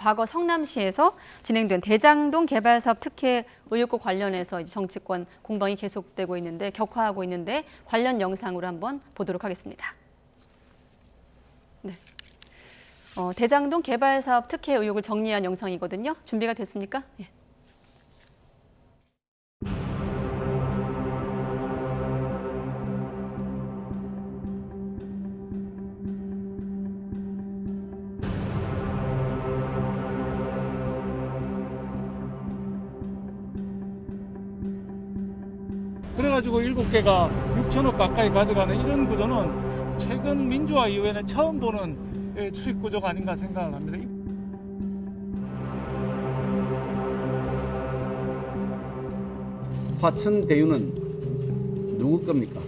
과거 성남시에서 진행된 대장동 개발 사업 특혜 의혹과 관련해서 이제 정치권 공방이 계속되고 있는데 격화하고 있는데 관련 영상으로 한번 보도록 하겠습니다. 네. 대장동 개발 사업 특혜 의혹을 정리한 영상이거든요. 준비가 됐습니까? 예. 그래가지고 7개가 6천억 가까이 가져가는 이런 구조는 최근 민주화 이후에는 처음 보는 수익 구조가 아닌가 생각을 합니다. 화천 대유는 누구 겁니까?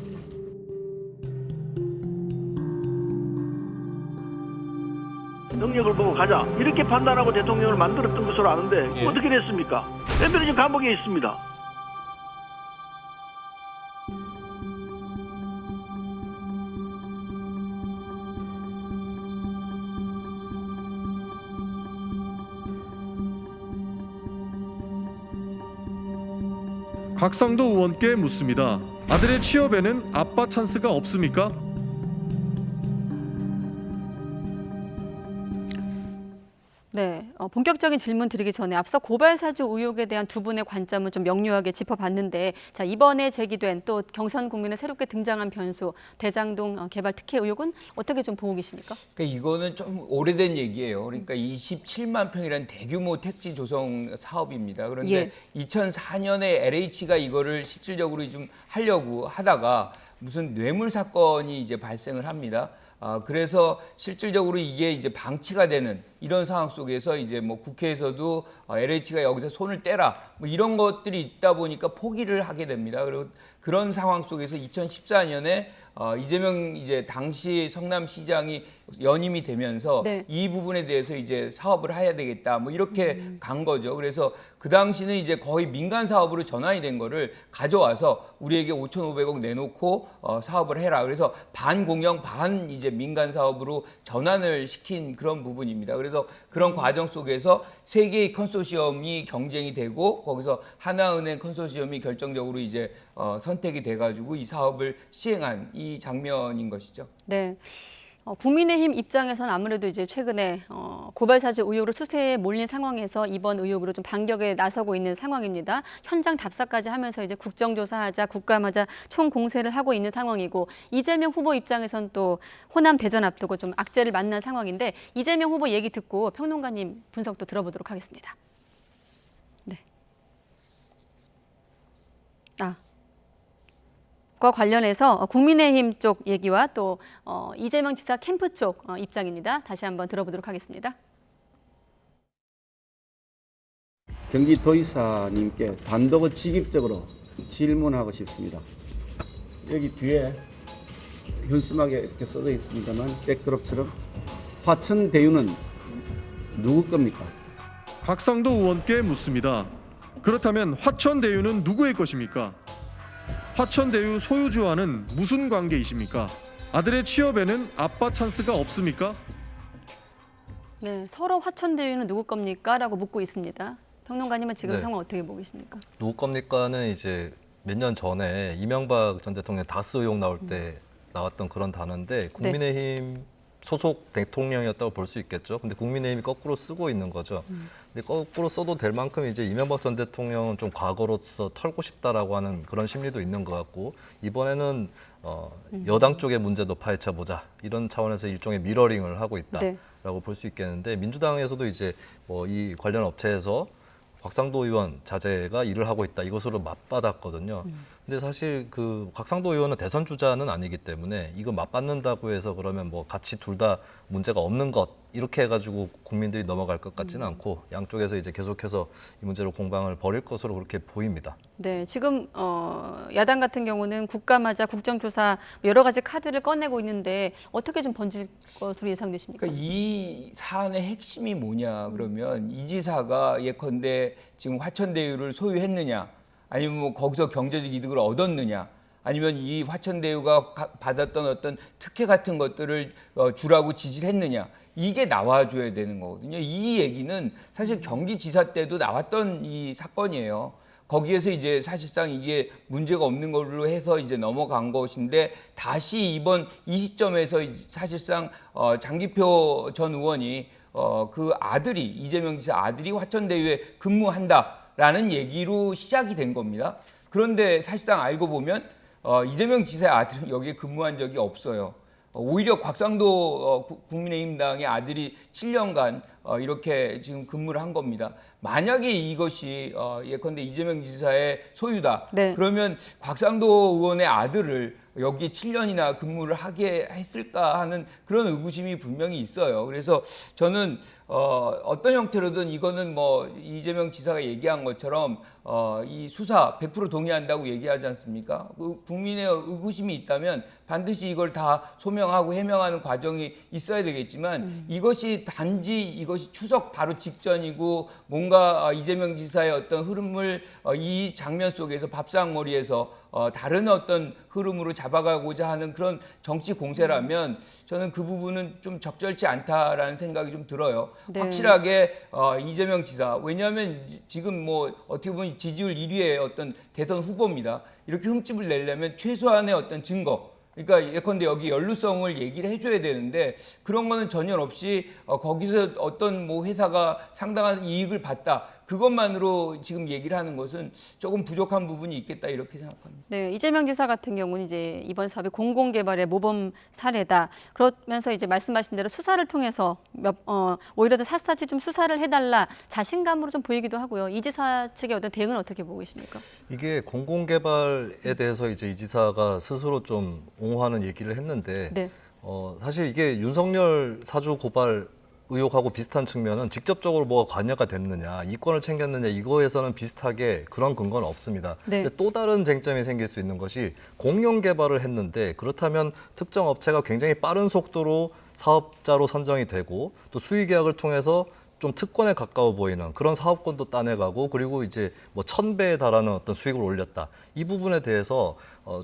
능력을 보고 가자 이렇게 판단하고 대통령을 만들었던 것으로 아는데 예. 어떻게 됐습니까? 멤버는 지금 감옥에 있습니다. 곽상도 의원께 묻습니다. 아들의 취업에는 아빠 찬스가 없습니까? 네, 본격적인 질문 드리기 전에 앞서 고발 사주 의혹에 대한 두 분의 관점을 좀 명료하게 짚어봤는데, 자 이번에 제기된 또 경선 국면에 새롭게 등장한 변수 대장동 개발 특혜 의혹은 어떻게 좀 보고 계십니까? 그러니까 이거는 좀 오래된 얘기예요. 그러니까 27만 평이라는 대규모 택지 조성 사업입니다. 그런데 예. 2004년에 LH가 이거를 실질적으로 좀 하려고 하다가 무슨 뇌물 사건이 이제 발생을 합니다. 그래서 실질적으로 이게 이제 방치가 되는 이런 상황 속에서 이제 뭐 국회에서도 LH가 여기서 손을 떼라 뭐 이런 것들이 있다 보니까 포기를 하게 됩니다. 그리고 그런 상황 속에서 2014년에 이재명 이제 당시 성남시장이 연임이 되면서 네. 이 부분에 대해서 이제 사업을 해야 되겠다 뭐 이렇게 간 거죠. 그래서 그 당시는 이제 거의 민간 사업으로 전환이 된 거를 가져와서 우리에게 5,500억 내놓고 사업을 해라. 그래서 반 공영 반 이제 민간 사업으로 전환을 시킨 그런 부분입니다. 그래서 그런 과정 속에서 세 개의 컨소시엄이 경쟁이 되고 거기서 하나은행 컨소시엄이 결정적으로 이제 선택이 돼가지고 이 사업을 시행한 이 장면인 것이죠. 네. 국민의힘 입장에서는 아무래도 이제 최근에 고발 사주 의혹으로 수세에 몰린 상황에서 이번 의혹으로 좀 반격에 나서고 있는 상황입니다. 현장 답사까지 하면서 이제 국정조사하자, 국감하자 총 공세를 하고 있는 상황이고 이재명 후보 입장에서는 또 호남 대전 앞두고 좀 악재를 만난 상황인데 이재명 후보 얘기 듣고 평론가님 분석도 들어보도록 하겠습니다. 네. 과 관련해서 국민의힘 쪽 얘기와 또 이재명 지사 캠프 쪽 입장입니다. 다시 한번 들어보도록 하겠습니다. 경기도지사님께 단도직입적으로 질문하고 싶습니다. 여기 뒤에 현수막에 이렇게 써져 있습니다만 백드롭처럼 화천 대유는 누구 겁니까? 곽상도 의원께 묻습니다. 그렇다면 화천 대유는 누구의 것입니까? 화천 대유 소유주와는 무슨 관계이십니까? 아들의 취업에는 아빠 찬스가 없습니까? 네, 서로 화천 대유는 누구 겁니까? 라고 묻고 있습니다. 평론가님은 지금 네. 상황 어떻게 보고 계십니까? 누구 겁니까는 이제 몇 년 전에 이명박 전 대통령 다스 의혹 나올 때 나왔던 그런 단어인데 국민의힘 소속 대통령이었다고 볼 수 있겠죠. 근데 국민의힘이 거꾸로 쓰고 있는 거죠. 근데 거꾸로 써도 될 만큼 이제 이명박 전 대통령은 좀 과거로서 털고 싶다라고 하는 그런 심리도 있는 것 같고 이번에는 여당 쪽의 문제도 파헤쳐 보자 이런 차원에서 일종의 미러링을 하고 있다라고 볼 수 있겠는데 민주당에서도 이제 뭐 이 관련 업체에서 곽상도 의원 자제가 일을 하고 있다 이것으로 맞받았거든요. 근데 사실 그 곽상도 의원은 대선 주자는 아니기 때문에 이거 맞받는다고 해서 그러면 뭐 같이 둘 다 문제가 없는 것 이렇게 해가지고 국민들이 넘어갈 것 같지는 않고 양쪽에서 이제 계속해서 이 문제로 공방을 벌일 것으로 그렇게 보입니다. 네, 지금 야당 같은 경우는 국감하자, 국정조사 여러 가지 카드를 꺼내고 있는데 어떻게 좀 번질 것으로 예상되십니까? 그러니까 이 사안의 핵심이 뭐냐 그러면 이 지사가 예컨대 지금 화천대유를 소유했느냐 아니면 뭐 거기서 경제적 이득을 얻었느냐 아니면 이 화천대유가 받았던 어떤 특혜 같은 것들을 주라고 지시를 했느냐 이게 나와줘야 되는 거거든요. 이 얘기는 사실 경기지사 때도 나왔던 이 사건이에요. 거기에서 이제 사실상 이게 문제가 없는 걸로 해서 이제 넘어간 것인데 다시 이번 이 시점에서 사실상 장기표 전 의원이 그 아들이 이재명 지사 아들이 화천대유에 근무한다라는 얘기로 시작이 된 겁니다. 그런데 사실상 알고 보면 이재명 지사의 아들은 여기에 근무한 적이 없어요. 오히려 곽상도 국민의힘당의 아들이 7년간 이렇게 지금 근무를 한 겁니다. 만약에 이것이 예컨대 이재명 지사의 소유다. 네. 그러면 곽상도 의원의 아들을 여기 7년이나 근무를 하게 했을까 하는 그런 의구심이 분명히 있어요. 그래서 저는 어떤 형태로든 이거는 뭐 이재명 지사가 얘기한 것처럼 이 수사 100% 동의한다고 얘기하지 않습니까? 국민의 의구심이 있다면 반드시 이걸 다 소명하고 해명하는 과정이 있어야 되겠지만 이것이 단지 이것이 추석 바로 직전이고 뭔가 이재명 지사의 어떤 흐름을 이 장면 속에서 밥상머리에서 다른 어떤 흐름으로 잡아가고자 하는 그런 정치 공세라면 저는 그 부분은 좀 적절치 않다라는 생각이 좀 들어요. 네. 확실하게 이재명 지사, 왜냐하면 지금 뭐 어떻게 보면 지지율 1위의 어떤 대선 후보입니다. 이렇게 흠집을 내려면 최소한의 어떤 증거, 그러니까 예컨대 여기 연루성을 얘기를 해줘야 되는데 그런 거는 전혀 없이 거기서 어떤 뭐 회사가 상당한 이익을 봤다. 그것만으로 지금 얘기를 하는 것은 조금 부족한 부분이 있겠다 이렇게 생각합니다. 네, 이재명 지사 같은 경우는 이제 이번 사업이 공공개발의 모범 사례다. 그러면서 이제 말씀하신 대로 수사를 통해서 오히려 더 샅샅이 좀 수사를 해달라 자신감으로 좀 보이기도 하고요. 이 지사 측의 어떤 대응은 어떻게 보고 계십니까? 이게 공공개발에 대해서 이제 이 지사가 스스로 좀 옹호하는 얘기를 했는데 네. 사실 이게 윤석열 사주 고발 의혹하고 비슷한 측면은 직접적으로 뭐가 관여가 됐느냐, 이권을 챙겼느냐 이거에서는 비슷하게 그런 근거는 없습니다. 네. 근데 또 다른 쟁점이 생길 수 있는 것이 공영 개발을 했는데 그렇다면 특정 업체가 굉장히 빠른 속도로 사업자로 선정이 되고 또 수의 계약을 통해서 좀 특권에 가까워 보이는 그런 사업권도 따내가고 그리고 이제 뭐 1000배에 달하는 어떤 수익을 올렸다. 이 부분에 대해서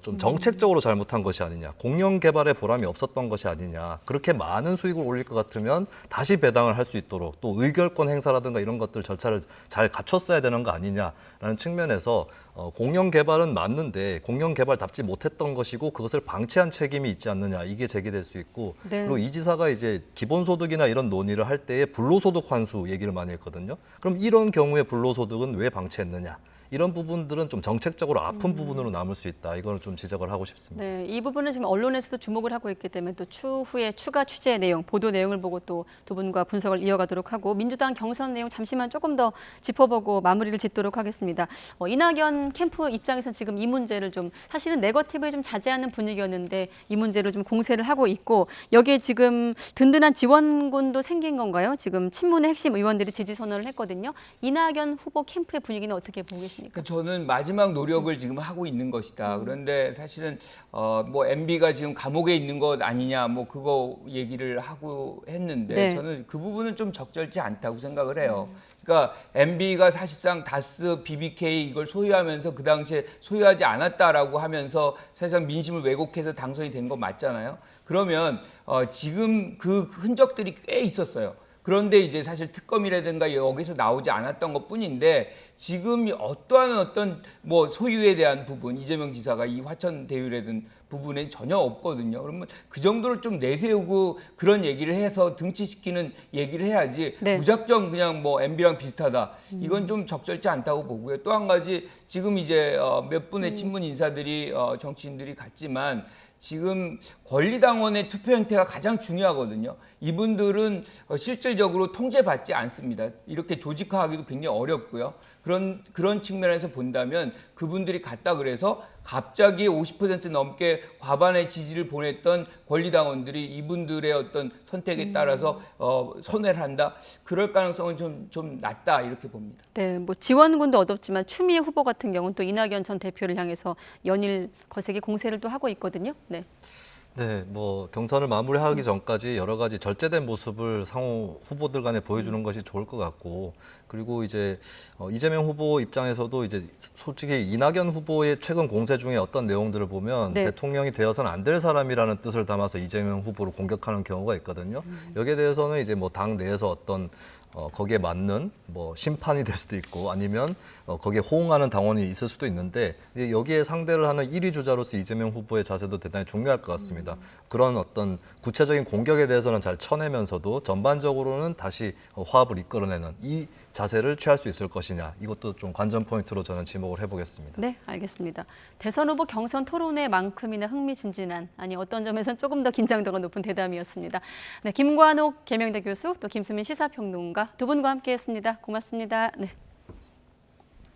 좀 정책적으로 잘못한 것이 아니냐. 공영 개발에 보람이 없었던 것이 아니냐. 그렇게 많은 수익을 올릴 것 같으면 다시 배당을 할 수 있도록 또 의결권 행사라든가 이런 것들 절차를 잘 갖췄어야 되는 거 아니냐라는 측면에서 공영 개발은 맞는데 공영 개발답지 못했던 것이고 그것을 방치한 책임이 있지 않느냐. 이게 제기될 수 있고 네. 그리고 이 지사가 이제 기본소득이나 이런 논의를 할 때에 불로소득 환수 얘기를 많이 했거든요. 그럼 이런 경우에 불로소득은 왜 방치했느냐. 이런 부분들은 좀 정책적으로 아픈 부분으로 남을 수 있다. 이걸 좀 지적을 하고 싶습니다. 네, 이 부분은 지금 언론에서도 주목을 하고 있기 때문에 또 추후에 추가 취재 내용, 보도 내용을 보고 또 두 분과 분석을 이어가도록 하고 민주당 경선 내용 잠시만 조금 더 짚어보고 마무리를 짓도록 하겠습니다. 이낙연 캠프 입장에서는 지금 이 문제를 좀 사실은 네거티브에 좀 자제하는 분위기였는데 이 문제를 좀 공세를 하고 있고 여기에 지금 든든한 지원군도 생긴 건가요? 지금 친문의 핵심 의원들이 지지 선언을 했거든요. 이낙연 후보 캠프의 분위기는 어떻게 보고 계십니까? 저는 마지막 노력을 지금 하고 있는 것이다. 그런데 사실은 뭐 MB가 지금 감옥에 있는 것 아니냐 뭐 그거 얘기를 하고 했는데 네. 저는 그 부분은 좀 적절치 않다고 생각을 해요. 그러니까 MB가 사실상 다스, BBK 이걸 소유하면서 그 당시에 소유하지 않았다라고 하면서 사실상 민심을 왜곡해서 당선이 된 거 맞잖아요. 그러면 지금 그 흔적들이 꽤 있었어요. 그런데 이제 사실 특검이라든가 여기서 나오지 않았던 것뿐인데 지금 어떤 뭐 소유에 대한 부분 이재명 지사가 이 화천대유라든 부분엔 전혀 없거든요. 그러면 그 정도를 좀 내세우고 그런 얘기를 해서 등치시키는 얘기를 해야지 네. 무작정 그냥 뭐 MB랑 비슷하다. 이건 좀 적절치 않다고 보고요. 또 한 가지 지금 이제 몇 분의 친문 인사들이 정치인들이 갔지만 지금 권리당원의 투표 형태가 가장 중요하거든요. 이분들은 실질적으로 통제받지 않습니다. 이렇게 조직화하기도 굉장히 어렵고요. 그런 측면에서 본다면 그분들이 갔다 그래서 갑자기 50% 넘게 과반의 지지를 보냈던 권리당원들이 이분들의 어떤 선택에 따라서 손해를 한다. 그럴 가능성은 좀 낮다 이렇게 봅니다. 네, 뭐 지원군도 얻었지만 추미애 후보 같은 경우는 또 이낙연 전 대표를 향해서 연일 거세게 공세를 또 하고 있거든요. 네. 네, 뭐 경선을 마무리하기 전까지 여러 가지 절제된 모습을 상호 후보들 간에 보여주는 것이 좋을 것 같고, 그리고 이제 이재명 후보 입장에서도 이제 솔직히 이낙연 후보의 최근 공세 중에 어떤 내용들을 보면 네. 대통령이 되어서는 안 될 사람이라는 뜻을 담아서 이재명 후보를 공격하는 경우가 있거든요. 여기에 대해서는 이제 뭐 당 내에서 어떤 거기에 맞는 뭐 심판이 될 수도 있고 아니면 거기에 호응하는 당원이 있을 수도 있는데 여기에 상대를 하는 1위 주자로서 이재명 후보의 자세도 대단히 중요할 것 같습니다. 그런 어떤 구체적인 공격에 대해서는 잘 쳐내면서도 전반적으로는 다시 화합을 이끌어내는 이 자세를 취할 수 있을 것이냐, 이것도 좀 관전 포인트로 저는 지목을 해보겠습니다. 네, 알겠습니다. 대선 후보 경선 토론회만큼이나 흥미진진한, 아니 어떤 점에서는 조금 더 긴장도가 높은 대담이었습니다. 네, 김관옥 계명대 교수, 또 김수민 시사평론가 두 분과 함께했습니다. 고맙습니다. 네.